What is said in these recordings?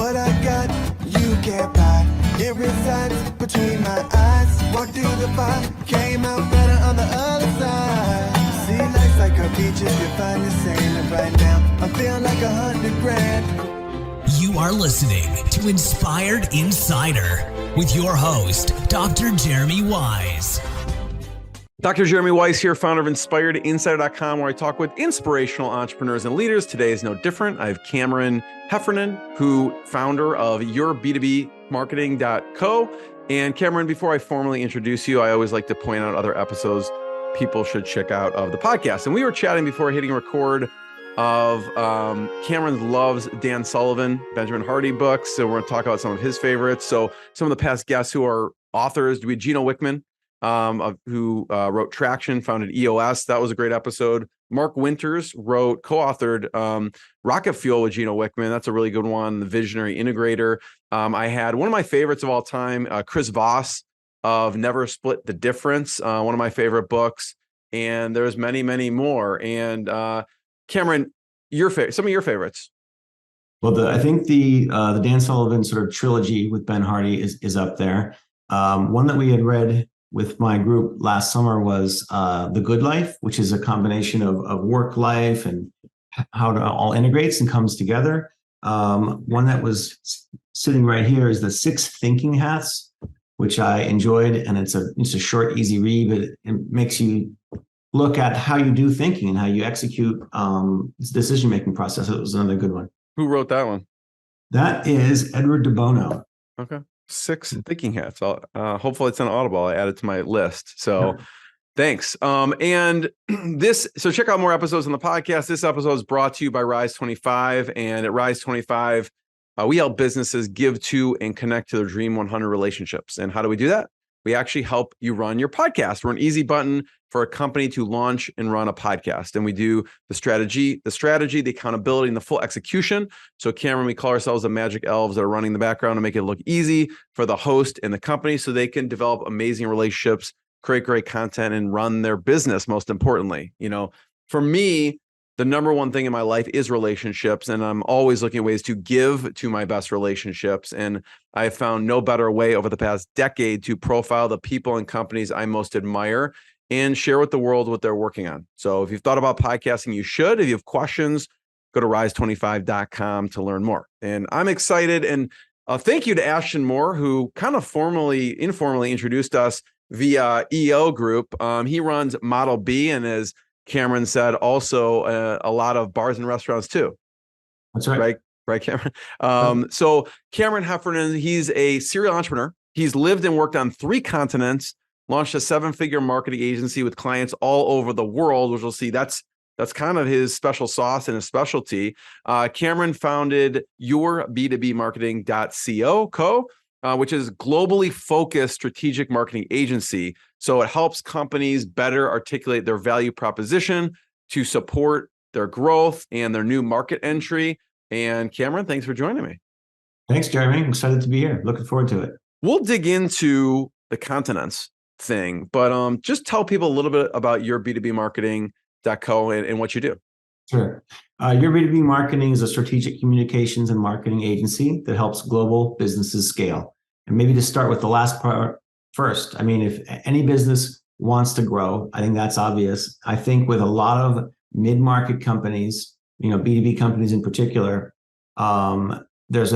What I got, you can't buy. It resides between my eyes. Walked through the fire, came out better on the other side. See, life's like a beach if you find the same. And right now, I feel like 100 grand. You are listening to Inspired Insider with your host, Dr. Jeremy Wise. Dr. Jeremy Wise here, founder of InspiredInsider.com, where I talk with inspirational entrepreneurs and leaders. Today is no different. I have Cameron Heffernan, founder of Your B2B Marketing.co. And Cameron, before I formally introduce you, I always like to point out other episodes people should check out of the podcast. And we were chatting before hitting record of Cameron loves Dan Sullivan, Benjamin Hardy books. So we're going to talk about some of his favorites. So some of the past guests who are authors, we had Gino Wickman, who wrote Traction, founded EOS. That was a great episode. Mark Winters co-authored Rocket Fuel with Gino Wickman. That's a really good one. The Visionary Integrator. I had one of my favorites of all time, Chris Voss of Never Split the Difference. One of my favorite books. And there's many, many more. And Cameron, some of your favorites. Well, I think the Dan Sullivan sort of trilogy with Ben Hardy is up there. One that we had read with my group last summer was The Good Life, which is a combination of work life and how it all integrates and comes together. One that was sitting right here is The Six Thinking Hats, which I enjoyed, and it's a short, easy read, but it makes you look at how you do thinking and how you execute this decision-making process. It was another good one. Who wrote that one? That is Edward de Bono. Okay. Six Thinking Hats. Hopefully it's on Audible. I added to my list. So thanks. So check out more episodes on the podcast. This episode is brought to you by Rise 25. And at Rise 25, we help businesses give to and connect to their Dream 100 relationships. And how do we do that? We actually help you run your podcast. We're an easy button for a company to launch and run a podcast. And we do the strategy, the accountability, and the full execution. So Cameron, we call ourselves the magic elves that are running the background to make it look easy for the host and the company so they can develop amazing relationships, create great content, and run their business, most importantly. For me, the number one thing in my life is relationships, and I'm always looking at ways to give to my best relationships. And I've found no better way over the past decade to profile the people and companies I most admire and share with the world what they're working on. So if you've thought about podcasting, you should. If you have questions, go to rise25.com to learn more. And I'm excited. And thank you to Ashton Moore, who kind of informally introduced us via EO Group. He runs Model B, and as Cameron said, also a lot of bars and restaurants too. That's right. Right, Cameron? So Cameron Heffernan, he's a serial entrepreneur. He's lived and worked on 3 continents, launched a 7-figure marketing agency with clients all over the world, which we'll see that's kind of his special sauce and his specialty. Cameron founded Your B2B Marketing.co, which is globally focused strategic marketing agency. So it helps companies better articulate their value proposition to support their growth and their new market entry. And Cameron, thanks for joining me. Thanks, Jeremy. I'm excited to be here. Looking forward to it. We'll dig into the continents thing, but just tell people a little bit about Your B2B Marketing.co and what you do. Sure. Your B2B Marketing is a strategic communications and marketing agency that helps global businesses scale. And maybe to start with the last part first, I mean, if any business wants to grow, I think that's obvious. I think with a lot of mid-market companies, B2B companies in particular, there's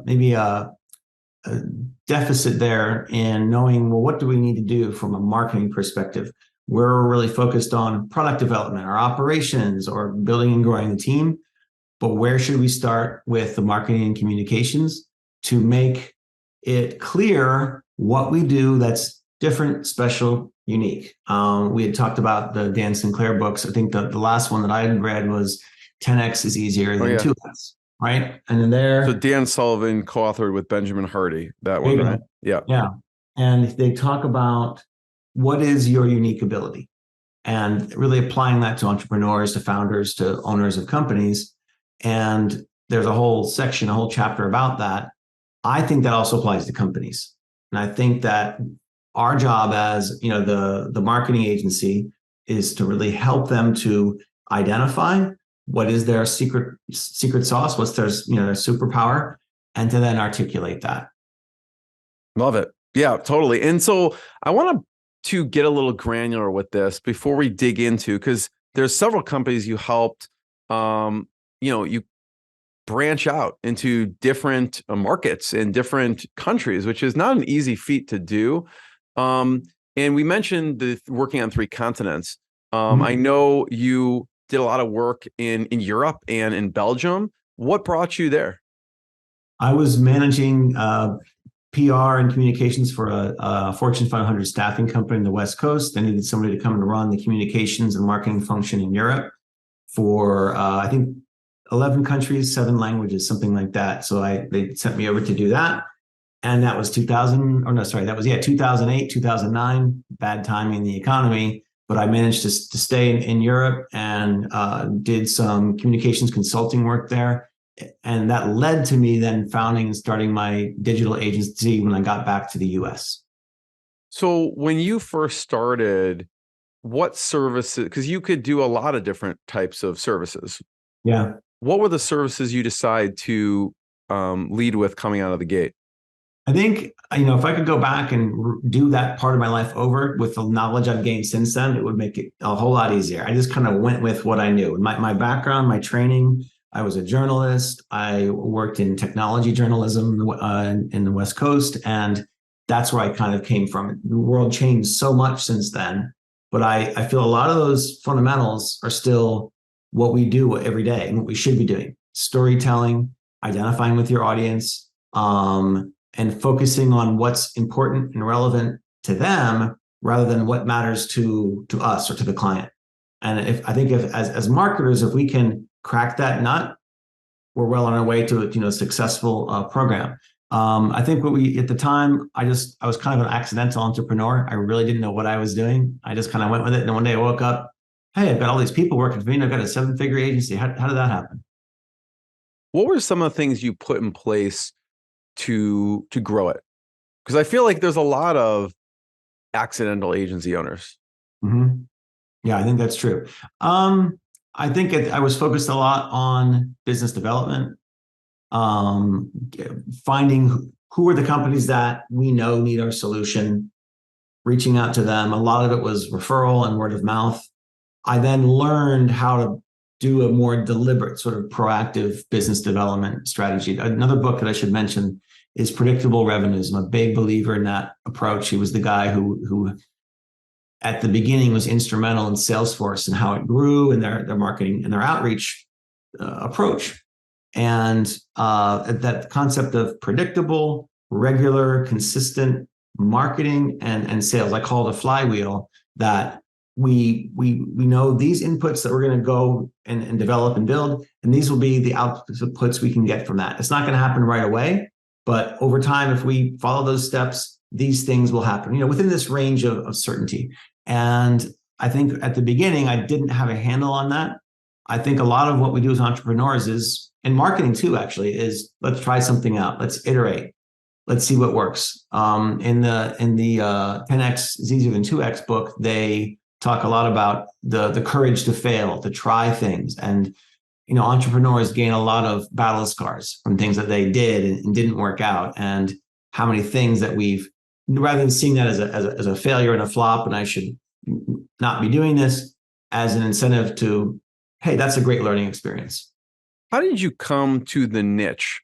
maybe a deficit there in knowing, well, what do we need to do from a marketing perspective? We're really focused on product development or operations or building and growing the team. But where should we start with the marketing and communications to make it clear what we do that's different, special, unique? We had talked about the Dan Sinclair books. I think the last one that I had read was 10x is easier than 2x, right? And then So Dan Sullivan co-authored with Benjamin Hardy, that one, right? Yeah. Yeah. And they talk about what is your unique ability and really applying that to entrepreneurs, to founders, to owners of companies. And there's a whole section, a whole chapter about that. I think that also applies to companies. And I think that our job as, the marketing agency is to really help them to identify what is their secret sauce, what's their, their superpower, and to then articulate that. Love it. Yeah, totally. And so I want to get a little granular with this before we dig into, because there's several companies you helped, you branch out into different markets in different countries, which is not an easy feat to do. And we mentioned the working on 3 continents. I know you did a lot of work in Europe and in Belgium. What brought you there? I was managing PR and communications for a Fortune 500 staffing company in the West Coast. I needed somebody to come and run the communications and marketing function in Europe for, I think, 11 countries, 7 languages, something like that. So they sent me over to do that. And that was 2008, 2009, bad timing in the economy. But I managed to stay in Europe and did some communications consulting work there. And that led to me then founding and starting my digital agency when I got back to the US. So when you first started, what services, because you could do a lot of different types of services. Yeah. What were the services you decide to lead with coming out of the gate? I think, if I could go back and do that part of my life over with the knowledge I've gained since then, it would make it a whole lot easier. I just kind of went with what I knew. My background, my training, I was a journalist. I worked in technology journalism in the West Coast, and that's where I kind of came from. The world changed so much since then, but I feel a lot of those fundamentals are still what we do every day and what we should be doing. Storytelling, identifying with your audience, and focusing on what's important and relevant to them rather than what matters to us or to the client. And if as marketers, if we can crack that nut, we're well on our way to a successful program. I think at the time, I was kind of an accidental entrepreneur. I really didn't know what I was doing. I just kind of went with it. And one day I woke up, hey, I've got all these people working for me and I've got a 7-figure agency. How did that happen? What were some of the things you put in place to grow it? Because I feel like there's a lot of accidental agency owners. Mm-hmm. Yeah, I think that's true. I think I was focused a lot on business development, finding who are the companies that we know need our solution, reaching out to them. A lot of it was referral and word of mouth. I then learned how to do a more deliberate sort of proactive business development strategy. Another book that I should mention is Predictable Revenues. I'm a big believer in that approach. He was the guy who at the beginning was instrumental in Salesforce and how it grew and their marketing and their outreach approach. And that concept of predictable, regular, consistent marketing and sales, I call it a flywheel, that we know these inputs that we're going to go and develop and build, and these will be the outputs we can get from that. It's not going to happen right away, but over time, if we follow those steps, these things will happen, within this range of certainty. And I think at the beginning, I didn't have a handle on that. I think a lot of what we do as entrepreneurs is, in marketing too, actually, is let's try something out. Let's iterate. Let's see what works. In the 10x is easier than 2x book, they talk a lot about the courage to fail, to try things. And, entrepreneurs gain a lot of battle scars from things that they did and didn't work out. And how many things that we've, rather than seeing that as a failure and a flop, and I should not be doing this, as an incentive to, hey, that's a great learning experience. How did you come to the niche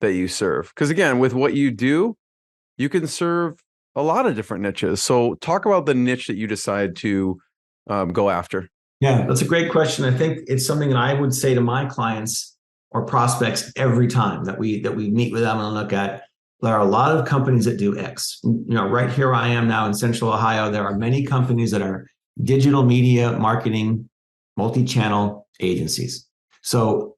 that you serve? Because again, with what you do, you can serve a lot of different niches. So talk about the niche that you decide to go after. Yeah, that's a great question. I think it's something that I would say to my clients or prospects every time that we meet with them and look at. There are a lot of companies that do X. Right here I am now in Central Ohio. There are many companies that are digital media marketing, multi-channel agencies. So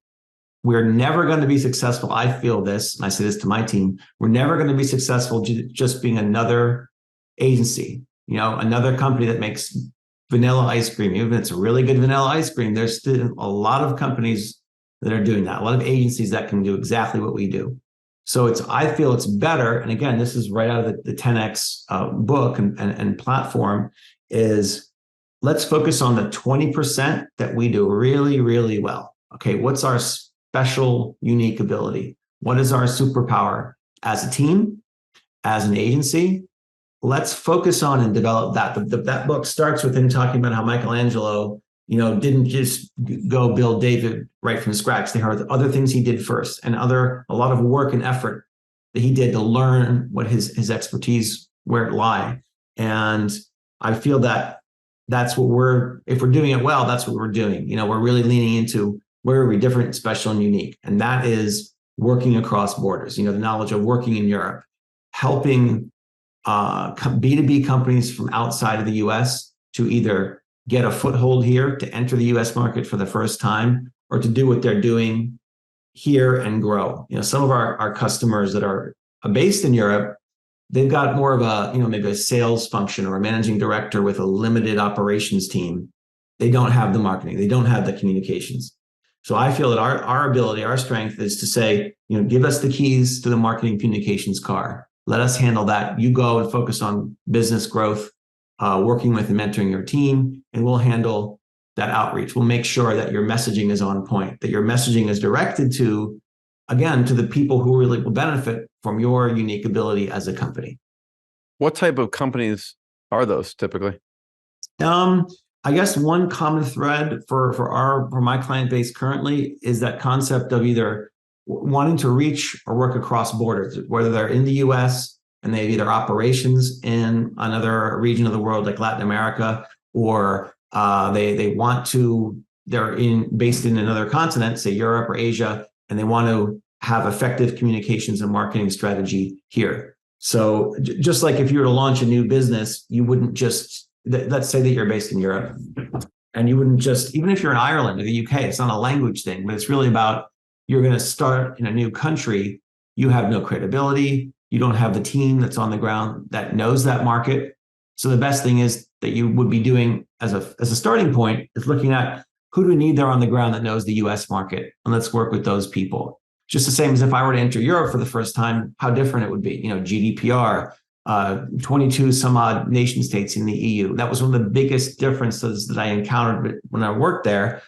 we're never going to be successful. I feel this, and I say this to my team. We're never going to be successful just being another agency, another company that makes vanilla ice cream. Even if it's a really good vanilla ice cream, there's still a lot of companies that are doing that. A lot of agencies that can do exactly what we do. So I feel it's better. And again, this is right out of the 10X book and platform, is let's focus on the 20% that we do really, really well. Okay, what's our special, unique ability? what is our superpower as a team, as an agency? Let's focus on and develop that. That book starts with him talking about how Michelangelo, didn't just go build David right from scratch. There are other things he did first, and a lot of work and effort that he did to learn what his expertise, where it lie. And I feel that that's what if we're doing it well, that's what we're doing. We're really leaning into where are we different, special, and unique. And that is working across borders, the knowledge of working in Europe, helping B2B companies from outside of the US to either get a foothold here to enter the US market for the first time, or to do what they're doing here and grow. Some of our customers that are based in Europe, they've got more of a, maybe a sales function or a managing director with a limited operations team. They don't have the marketing, they don't have the communications. So I feel that our ability, our strength is to say, give us the keys to the marketing communications car. Let us handle that. You go and focus on business growth, working with and mentoring your team, and we'll handle that outreach. We'll make sure that your messaging is on point, that your messaging is directed to the people who really will benefit from your unique ability as a company. What type of companies are those typically? I guess one common thread for my client base currently is that concept of either wanting to reach or work across borders, whether they're in the US and they have either operations in another region of the world like Latin America, or they're based in another continent, say Europe or Asia, and they want to have effective communications and marketing strategy here. So just like if you were to launch a new business, you wouldn't just, let's say that you're based in Europe, and you wouldn't just, even if you're in Ireland or the UK, it's not a language thing, but it's really about, you're going to start in a new country. You have no credibility. You don't have the team that's on the ground that knows that market. So the best thing is that you would be doing as a starting point is looking at who do we need there on the ground that knows the US market, and let's work with those people. Just the same as if I were to enter Europe for the first time, how different it would be. GDPR, 22 some odd nation states in the EU. That was one of the biggest differences that I encountered when I worked there.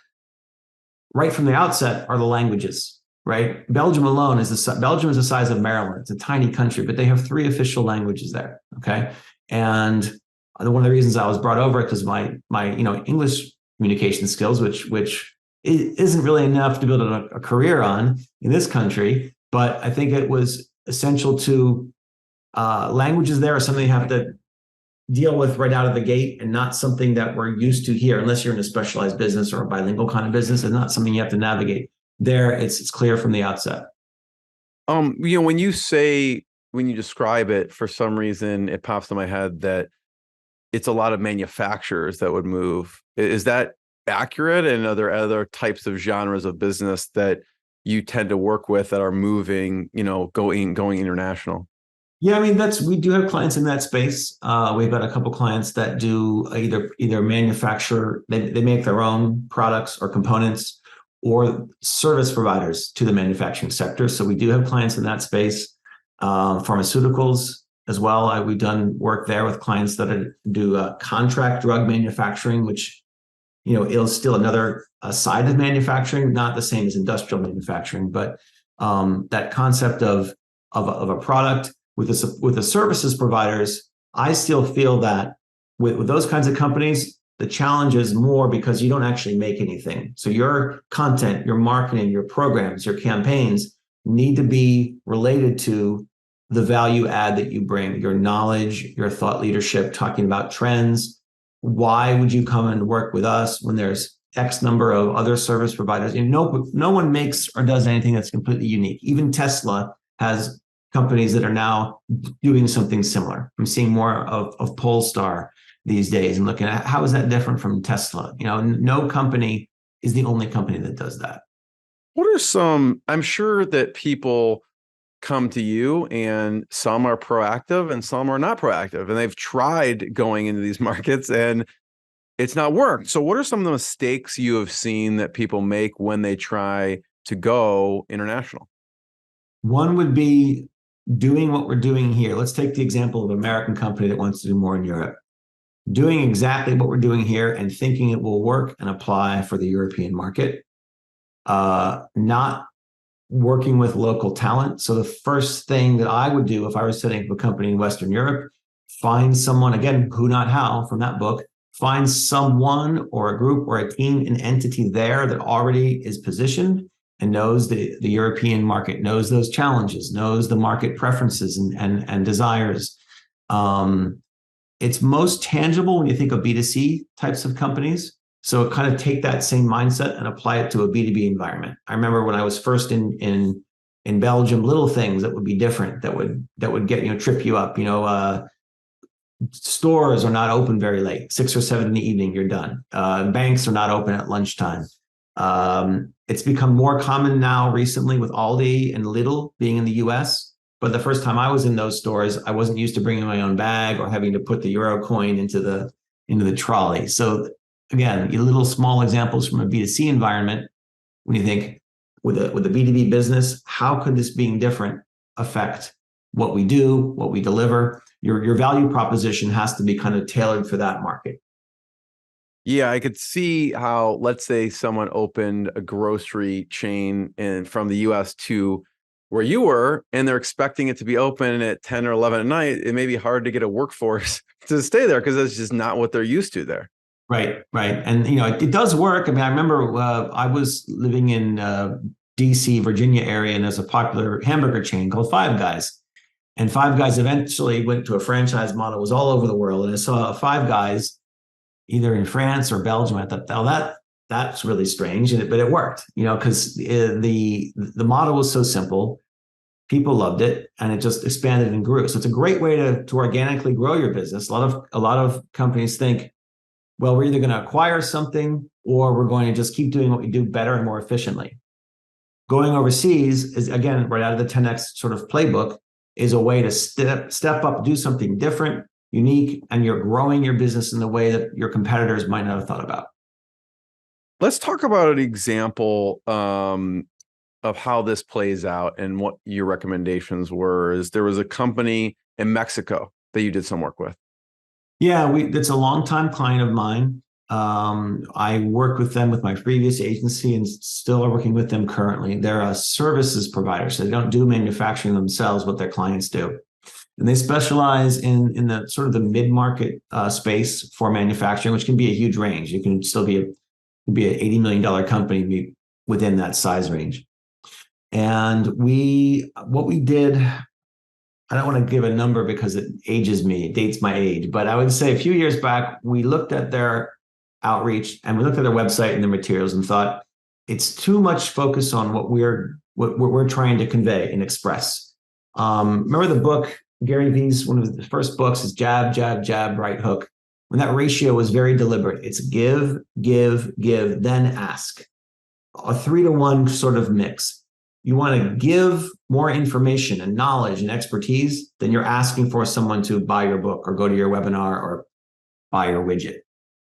Right from the outset are the languages, right? Belgium alone is the size of Maryland. It's a tiny country, but they have 3 official languages there, okay? And one of the reasons I was brought over because my English communication skills, which isn't really enough to build a career on in this country, but I think it was essential to languages there are something you have to deal with right out of the gate, and not something that we're used to here, unless you're in a specialized business or a bilingual kind of business. It's not something you have to navigate. There, it's clear from the outset. When you describe it, for some reason, it pops in my head that it's a lot of manufacturers that would move. Is that accurate? And are there other types of genres of business that you tend to work with that are moving, going international? Yeah, I mean, we do have clients in that space. We've got a couple clients that do either manufacture, they make their own products or components, or service providers to the manufacturing sector. So we do have clients in that space. Pharmaceuticals as well. We've done work there with clients that do contract drug manufacturing, which is still another side of manufacturing, not the same as industrial manufacturing, but that concept of a product. With the services providers, I still feel that with those kinds of companies, the challenge is more because you don't actually make anything. So your content, your marketing, your programs, your campaigns need to be related to the value add that you bring, your knowledge, your thought leadership, talking about trends. Why would you come and work with us when there's X number of other service providers? No one makes or does anything that's completely unique. Even Tesla has companies that are now doing something similar. I'm seeing more of Polestar these days and looking at how is that different from Tesla. No company is the only company that does that. What are some, I'm sure that people come to you and some are proactive and some are not proactive, and they've tried going into these markets and it's not worked. So what are some of the mistakes you have seen that people make when they try to go international? One would be doing what we're doing here. Let's take the example of an American company that wants to do more in Europe. Doing exactly what we're doing here and thinking it will work and apply for the European market. Not working with local talent. So the first thing that I would do if I was setting up a company in Western Europe, find someone, again, who, not how, from that book, find someone or a group or a team, an entity there that already is positioned and knows the European market, knows those challenges, knows the market preferences and desires. It's most tangible when you think of B2C types of companies. So kind of take that same mindset and apply it to a B2B environment. I remember when I was first in Belgium, little things that would be different that would get, trip you up. Stores are not open very late, 6 or 7 in the evening, you're done. Banks are not open at lunchtime. It's become more common now recently with Aldi and Lidl being in the US. But the first time I was in those stores, I wasn't used to bringing my own bag or having to put the euro coin into the trolley. So again, little small examples from a B2C environment. When you think with a B2B business, how could this being different affect what we do, what we deliver? Your value proposition has to be kind of tailored for that market. Yeah, I could see how, let's say someone opened a grocery chain from the US to where you were, and they're expecting it to be open at 10 or 11 at night. It may be hard to get a workforce to stay there because that's just not what they're used to there. Right. And, it does work. I mean, I remember I was living in DC, Virginia area, and there's a popular hamburger chain called Five Guys. And Five Guys eventually went to a franchise model. It was all over the world. And I saw Five Guys either in France or Belgium. I thought, oh, that's really strange. But it worked, because the model was so simple. People loved it, and it just expanded and grew. So it's a great way to organically grow your business. A lot of companies think, well, we're either going to acquire something or we're going to just keep doing what we do better and more efficiently. Going overseas is, again, right out of the 10X sort of playbook, is a way to step up, do something different, unique, and you're growing your business in the way that your competitors might not have thought about. Let's talk about an example of how this plays out and what your recommendations were. There was a company in Mexico that you did some work with. Yeah, that's a longtime client of mine. I worked with them with my previous agency and still are working with them currently. They're a services provider, so they don't do manufacturing themselves, what their clients do. And they specialize in the sort of the mid-market space for manufacturing, which can be a huge range. You can still be an $80 million company within that size range. And what we did, I don't want to give a number because it dates my age, but I would say a few years back, we looked at their outreach and we looked at their website and their materials and thought it's too much focus on what we're trying to convey and express. Remember the book, Gary Vee's, one of the first books is Jab, Jab, Jab, Right Hook. When that ratio was very deliberate, it's give, then ask. A 3-to-1 sort of mix. You want to give more information and knowledge and expertise than you're asking for someone to buy your book or go to your webinar or buy your widget.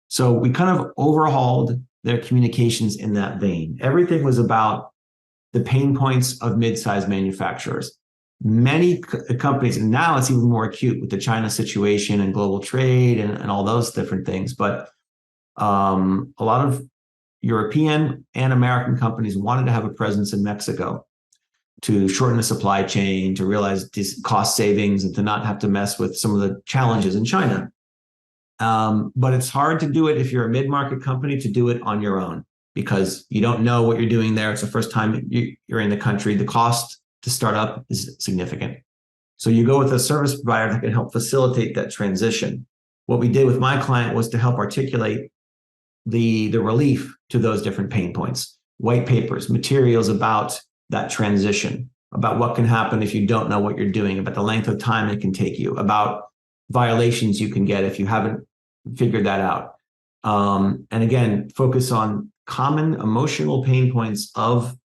So we kind of overhauled their communications in that vein. Everything was about the pain points of mid-sized manufacturers. Many companies, and now it's even more acute with the China situation and global trade and all those different things. But a lot of European and American companies wanted to have a presence in Mexico to shorten the supply chain, to realize these cost savings, and to not have to mess with some of the challenges in China. But it's hard to do it if you're a mid-market company, to do it on your own, because you don't know what you're doing there. It's the first time you're in the country. The cost to start up is significant. So you go with a service provider that can help facilitate that transition. What we did with my client was to help articulate the relief to those different pain points, white papers, materials about that transition, about what can happen if you don't know what you're doing, about the length of time it can take you, about violations you can get if you haven't figured that out. And again, focus on common emotional pain points of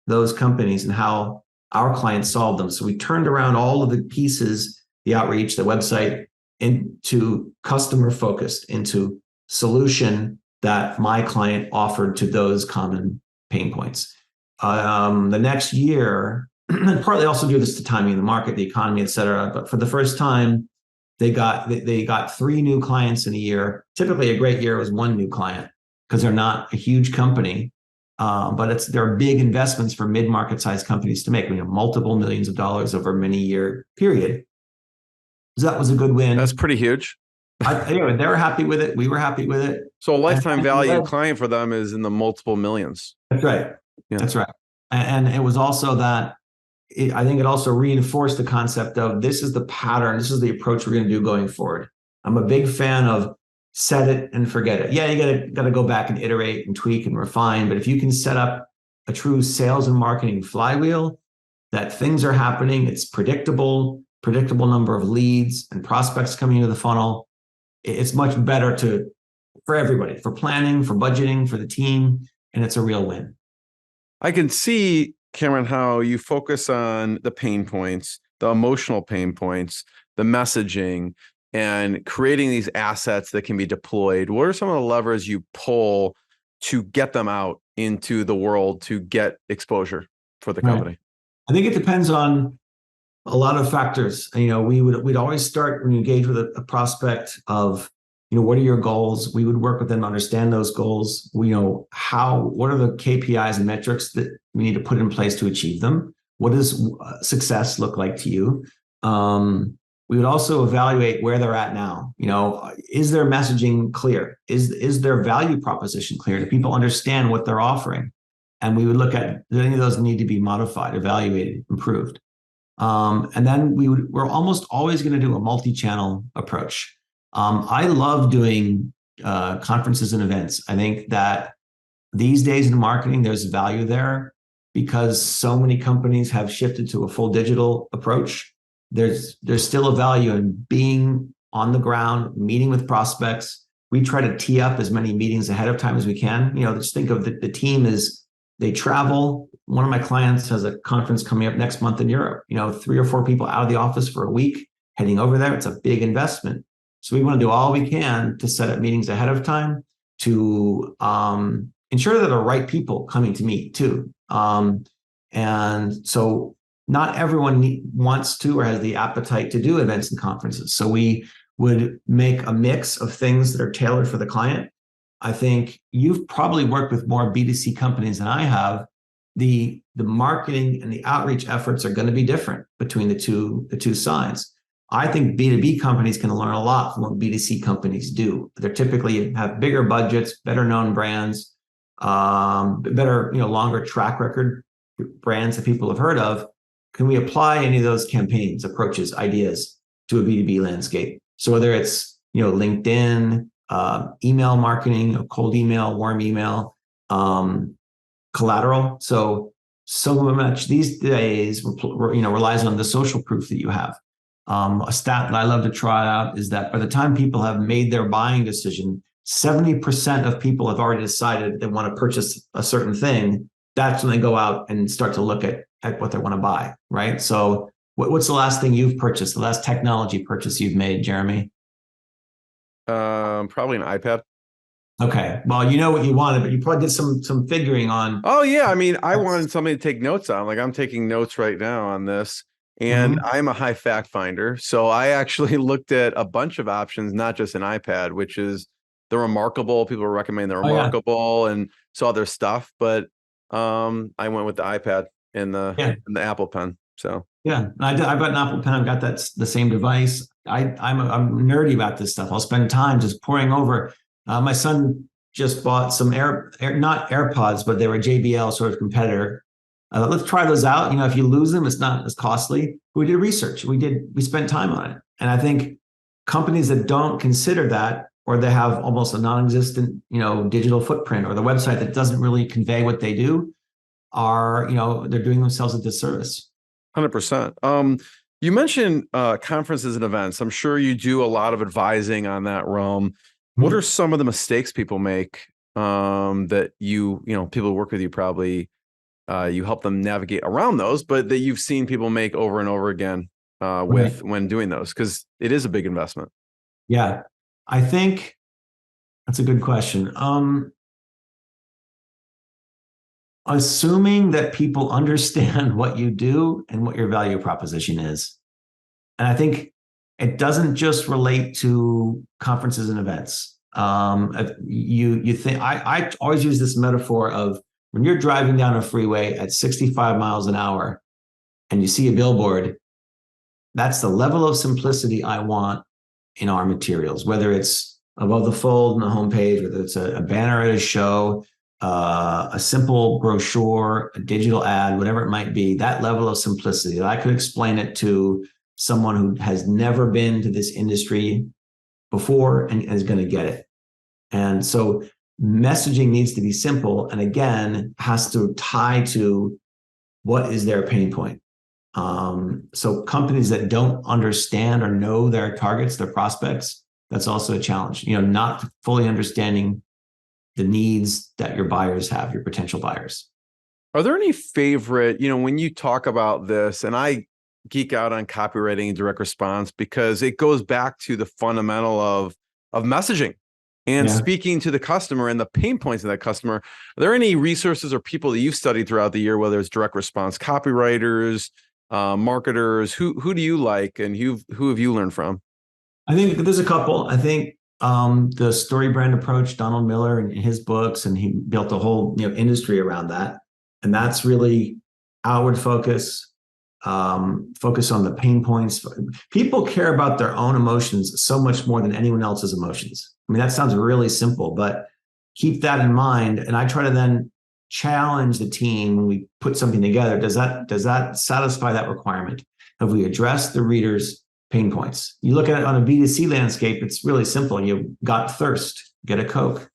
those companies and how our clients solve them. So we turned around all of the pieces, the outreach, the website, into customer focused, into solution that my client offered to those common pain points. The next year, and partly also due to this to timing of the market, the economy, et cetera, but for the first time, they got 3 new clients in a year. Typically, a great year was 1 new client because they're not a huge company. but there are big investments for mid-market sized companies to make, multiple millions of dollars over a many-year period. So that was a good win. That's pretty huge. Anyway, they were happy with it. We were happy with it. So a lifetime value client for them is in the multiple millions. That's right. Yeah. That's right. And it was also that I think it also reinforced the concept of this is the pattern. This is the approach we're going to do going forward. I'm a big fan of set it and forget it. Yeah, you got to go back and iterate and tweak and refine. But if you can set up a true sales and marketing flywheel, that things are happening, it's predictable number of leads and prospects coming into the funnel. It's much better for everybody, for planning, for budgeting, for the team, and it's a real win. I can see, Cameron, how you focus on the pain points, the emotional pain points, the messaging, and creating these assets that can be deployed. What are some of the levers you pull to get them out into the world to get exposure for the company? I think it depends on a lot of factors. We'd always start when you engage with a prospect of, what are your goals? We would work with them to understand those goals. What are the KPIs and metrics that we need to put in place to achieve them? What does success look like to you? We would also evaluate where they're at now. Is their messaging clear? Is their value proposition clear? Do people understand what they're offering? And we would look at, do any of those need to be modified, evaluated, improved? And then we're almost always going to do a multi-channel approach. I love doing conferences and events. I think that these days in marketing, there's value there because so many companies have shifted to a full digital approach. There's still a value in being on the ground, meeting with prospects. We try to tee up as many meetings ahead of time as we can. Just think of the team as they travel. One of my clients has a conference coming up next month in Europe. 3 or 4 people out of the office for a week, heading over there. It's a big investment. So we want to do all we can to set up meetings ahead of time to ensure that the right people coming to meet too. And so not everyone wants to or has the appetite to do events and conferences. So we would make a mix of things that are tailored for the client. I think you've probably worked with more B2C companies than I have. The marketing and the outreach efforts are going to be different between the two sides. I think B2B companies can learn a lot from what B2C companies do. They typically have bigger budgets, better known brands, better, longer track record brands that people have heard of. Can we apply any of those campaigns, approaches, ideas to a B2B landscape? So whether it's, LinkedIn, email marketing, cold email, warm email, collateral. So much these days, relies on the social proof that you have. A stat that I love to try out is that by the time people have made their buying decision, 70% of people have already decided they want to purchase a certain thing. That's when they go out and start to look at what they want to buy, right? So what's the last thing you've purchased, the last technology purchase you've made, Jeremy? Probably an iPad. Okay. Well, you know what you wanted, but you probably did some figuring on. Oh yeah. I wanted somebody to take notes on. Like I'm taking notes right now on this. And I'm a high fact finder. So I actually looked at a bunch of options, not just an iPad, which is the Remarkable. People recommend the Remarkable and some other stuff. But I went with the iPad and the Apple Pen. So yeah, I've got an Apple Pen. I've got the same device. I'm nerdy about this stuff. I'll spend time just poring over. My son just bought some not AirPods, but they were JBL sort of competitor. Let's try those out. If you lose them, it's not as costly. We did research. We spent time on it. And I think companies that don't consider that, or they have almost a non-existent, digital footprint, or the website that doesn't really convey what they do, are, they're doing themselves a disservice. 100%. You mentioned conferences and events. I'm sure you do a lot of advising on that realm. What are some of the mistakes people make that people who work with you probably you help them navigate around those, but that you've seen people make over and over again when doing those, because it is a big investment? Yeah, I think that's a good question. Assuming that people understand what you do and what your value proposition is. And I think it doesn't just relate to conferences and events. You think I always use this metaphor of When you're driving down a freeway at 65 miles an hour and you see a billboard, that's the level of simplicity I want in our materials, whether it's above the fold on the homepage, whether it's a banner at a show, a simple brochure, a digital ad, whatever it might be, that level of simplicity that I could explain it to someone who has never been to this industry before and is going to get it. And so messaging needs to be simple, and again, has to tie to what is their pain point. So companies that don't understand or know their targets, their prospects, that's also a challenge. Not fully understanding the needs that your buyers have, your potential buyers. Are there any favorite, when you talk about this, and I geek out on copywriting and direct response because it goes back to the fundamental of messaging and speaking to the customer and the pain points of that customer. Are there any resources or people that you've studied throughout the year, whether it's direct response copywriters, marketers, who do you like and who have you learned from? I think there's a couple. I think the story brand approach, Donald Miller in his books, and he built a whole industry around that. And that's really outward focus on the pain points. People care about their own emotions so much more than anyone else's emotions. I mean, that sounds really simple, but keep that in mind. And I try to then challenge the team when we put something together. Does that satisfy that requirement? Have we addressed the reader's pain points? You look at it on a B2C landscape, it's really simple. You got thirst, get a Coke.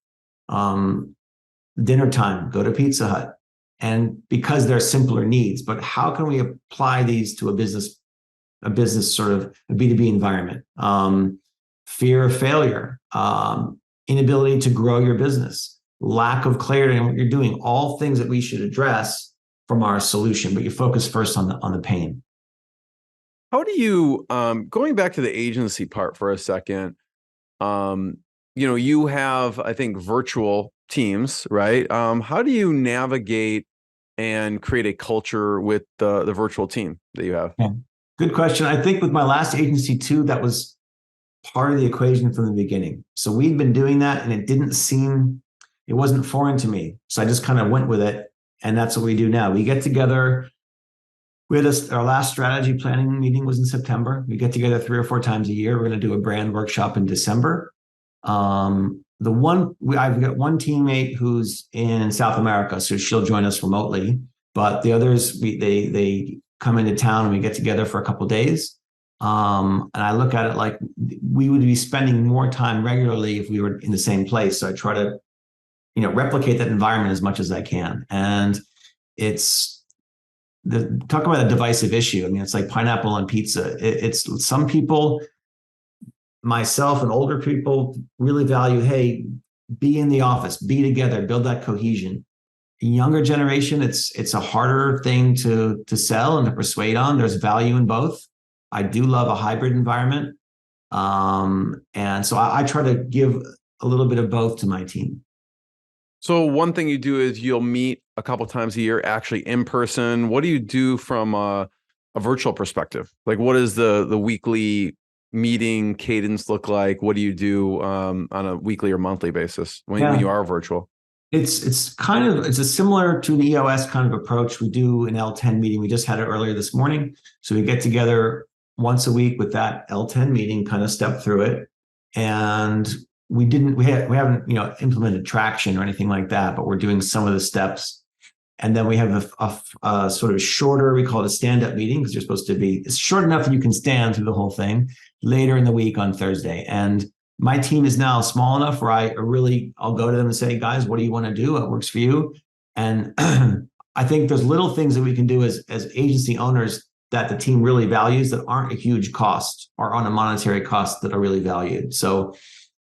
Dinner time, go to Pizza Hut. And because they're simpler needs, but how can we apply these to a business sort of a B2B environment? Fear of failure, inability to grow your business, lack of clarity on what you're doing, all things that we should address from our solution, but you focus first on the pain. How do you, going back to the agency part for a second, you have, I think, virtual teams, right? How do you navigate and create a culture with the virtual team that you have? Yeah. Good question. I think with my last agency too, that was part of the equation from the beginning. So we'd been doing that and it wasn't foreign to me. So I just kind of went with it. And that's what we do now. We get together. Our last strategy planning meeting was in September. We get together 3 or 4 times a year. We're going to do a brand workshop in December. I've got one teammate who's in South America, so she'll join us remotely. But the others, they come into town and we get together for a couple of days. And I look at it like we would be spending more time regularly if we were in the same place. So I try to, replicate that environment as much as I can. And talk about a divisive issue. I mean, it's like pineapple on pizza. It's some people, myself and older people, really value, hey, be in the office, be together, build that cohesion. Younger generation, it's a harder thing to sell and to persuade on. There's value in both. I do love a hybrid environment. And so I try to give a little bit of both to my team. So one thing you do is you'll meet a couple times a year, actually in person. What do you do from a virtual perspective? Like, what does the weekly meeting cadence look like? What do you do on a weekly or monthly basis when you are virtual? It's similar to the EOS kind of approach. We do an L10 meeting. We just had it earlier this morning. So we get together once a week with that L10 meeting, kind of step through it. And we haven't implemented traction or anything like that, but we're doing some of the steps. And then we have a sort of shorter, we call it a stand-up meeting, because it's short enough that you can stand through the whole thing later in the week on Thursday. And my team is now small enough where I'll go to them and say, guys, what do you want to do? What works for you? And I think there's little things that we can do as agency owners that the team really values that aren't a huge cost or on a monetary cost that are really valued. So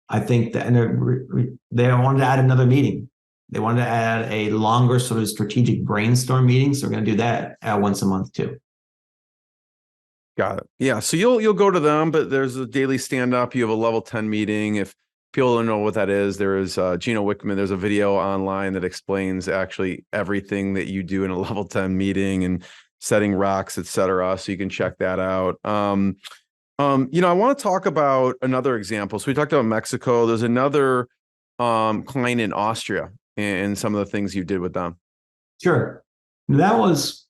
I think that, and they wanted to add another meeting. They wanted to add a longer sort of strategic brainstorm meeting. So we're going to do that once a month too. Got it. Yeah. So you'll go to them, but there's a daily stand up. You have a level 10 meeting. If people don't know what that is, there is Gino Wickman. There's a video online that explains actually everything that you do in a level 10 meeting and setting rocks, et cetera. So you can check that out. I want to talk about another example. So we talked about Mexico. There's another client in Austria and some of the things you did with them. Sure. That was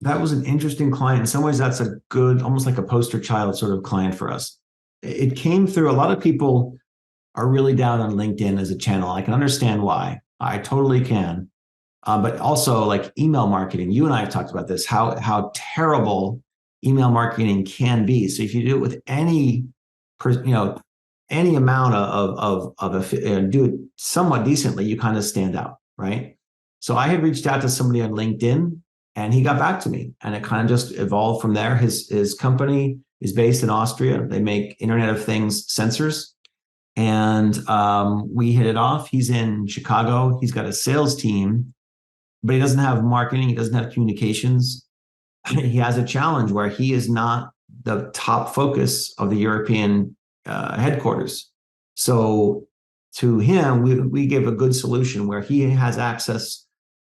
an interesting client. In some ways, that's a good, almost like a poster child sort of client for us. It came through, a lot of people are really down on LinkedIn as a channel. I can understand why. I totally can. But also like email marketing. You and I have talked about this, how terrible email marketing can be. So if you do it with any amount do it somewhat decently, you kind of stand out, right? So I had reached out to somebody on LinkedIn, and he got back to me, and it kind of just evolved from there. His company is based in Austria. They make Internet of Things sensors, and we hit it off. He's in Chicago. He's got a sales team, but he doesn't have marketing. He doesn't have communications. He has a challenge where he is not the top focus of the European headquarters. So to him, we give a good solution where he has access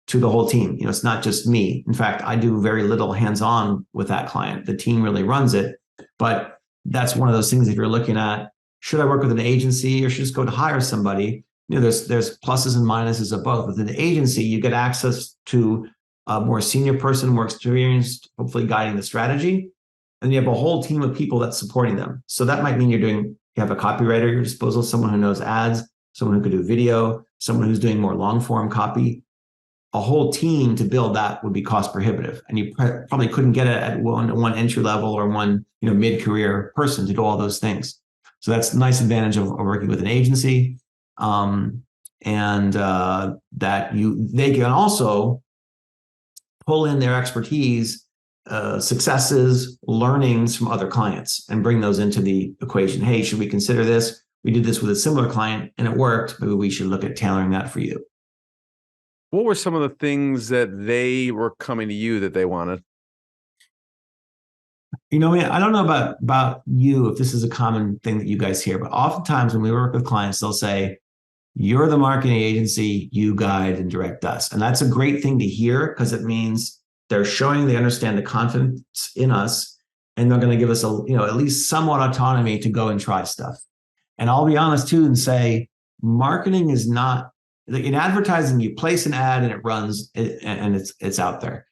to the whole team. It's not just me. In fact, I do very little hands-on with that client. The team really runs it. But that's one of those things, if you're looking at, should I work with an agency or should I just go to hire somebody? There's pluses and minuses of both. With an agency, you get access to a more senior person, more experienced, hopefully guiding the strategy. And you have a whole team of people that's supporting them. So that might mean you have a copywriter at your disposal, someone who knows ads, someone who could do video, someone who's doing more long form copy. A whole team to build that would be cost prohibitive. And you probably couldn't get it at one entry level or one mid-career person to do all those things. So that's a nice advantage of working with an agency. That they can also pull in their expertise, successes, learnings from other clients and bring those into the equation. Hey, should we consider this? We did this with a similar client and it worked. Maybe we should look at tailoring that for you. What were some of the things that they were coming to you that they wanted? I don't know about you, if this is a common thing that you guys hear, but oftentimes when we work with clients, they'll say, you're the marketing agency, you guide and direct us. And that's a great thing to hear because it means they're showing they understand the confidence in us and they're going to give us at least somewhat autonomy to go and try stuff. And I'll be honest too and say, marketing is not, in advertising, you place an ad and it runs and it's out there.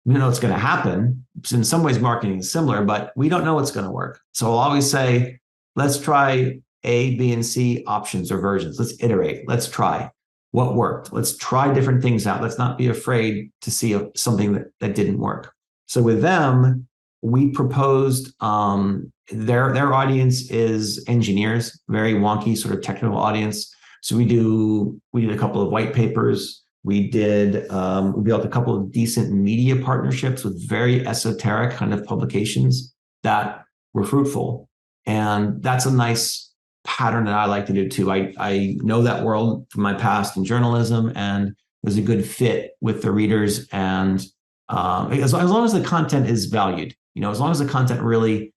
We know what's going to happen. So in some ways, marketing is similar, but we don't know what's going to work. So I'll always say, let's try A, B, and C options or versions. Let's iterate. Let's try what worked. Let's try different things out. Let's not be afraid to see something that didn't work. So with them, we proposed their audience is engineers, very wonky sort of technical audience. So we did a couple of white papers. We built a couple of decent media partnerships with very esoteric kind of publications that were fruitful. And that's a nice pattern that I like to do too. I know that world from my past in journalism and was a good fit with the readers. And as long as the content is valued, as long as the content really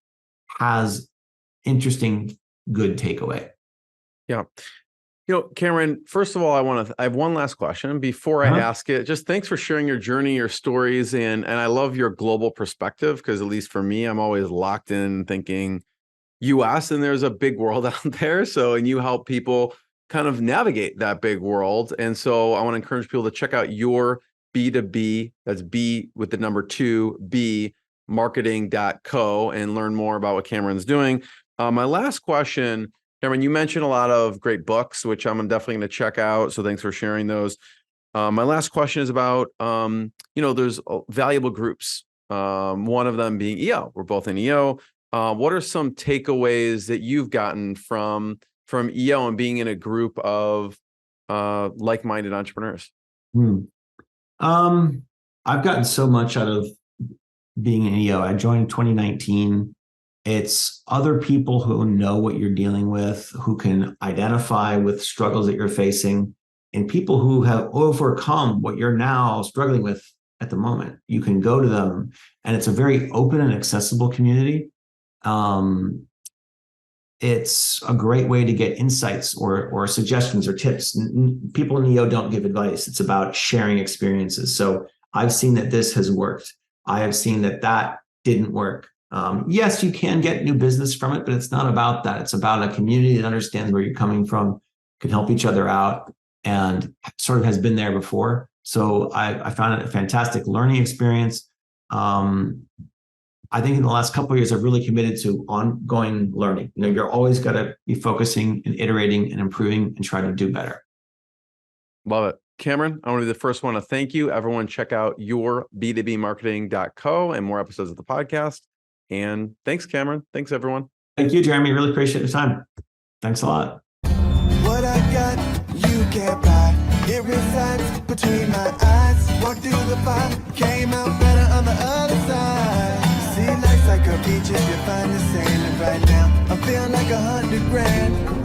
has interesting, good takeaway. Yeah. Cameron, first of all, I have one last question before I ask it. Just thanks for sharing your journey, your stories, and I love your global perspective because at least for me, I'm always locked in thinking US and there's a big world out there. And you help people kind of navigate that big world. And so I want to encourage people to check out your B2B, that's B with the number 2, B marketing.co and learn more about what Cameron's doing. My last question, Cameron, you mentioned a lot of great books, which I'm definitely going to check out. So thanks for sharing those. My last question is about, there's valuable groups. One of them being EO. We're both in EO. What are some takeaways that you've gotten from EO and being in a group of like-minded entrepreneurs? I've gotten so much out of being in EO. I joined in 2019. It's other people who know what you're dealing with, who can identify with struggles that you're facing, and people who have overcome what you're now struggling with at the moment. You can go to them, and it's a very open and accessible community. It's a great way to get insights or suggestions or tips. People in EO don't give advice. It's about sharing experiences. So I've seen that this has worked. I have seen that didn't work. Yes, you can get new business from it, but it's not about that. It's about a community that understands where you're coming from, can help each other out, and sort of has been there before. So I found it a fantastic learning experience. I think in the last couple of years, I've really committed to ongoing learning. You're always got to be focusing and iterating and improving and trying to do better. Love it. Cameron, I want to be the first one to thank you. Everyone check out your b2bmarketing.co and more episodes of the podcast. And thanks, Cameron. Thanks, everyone. Thank you, Jeremy. Really appreciate your time. Thanks a lot. What I got, you can't buy. It resides between my eyes. Walked through the fire, came out better on the other side. See, life's like a beach if you find the sailing right now. I feel like $100 grand.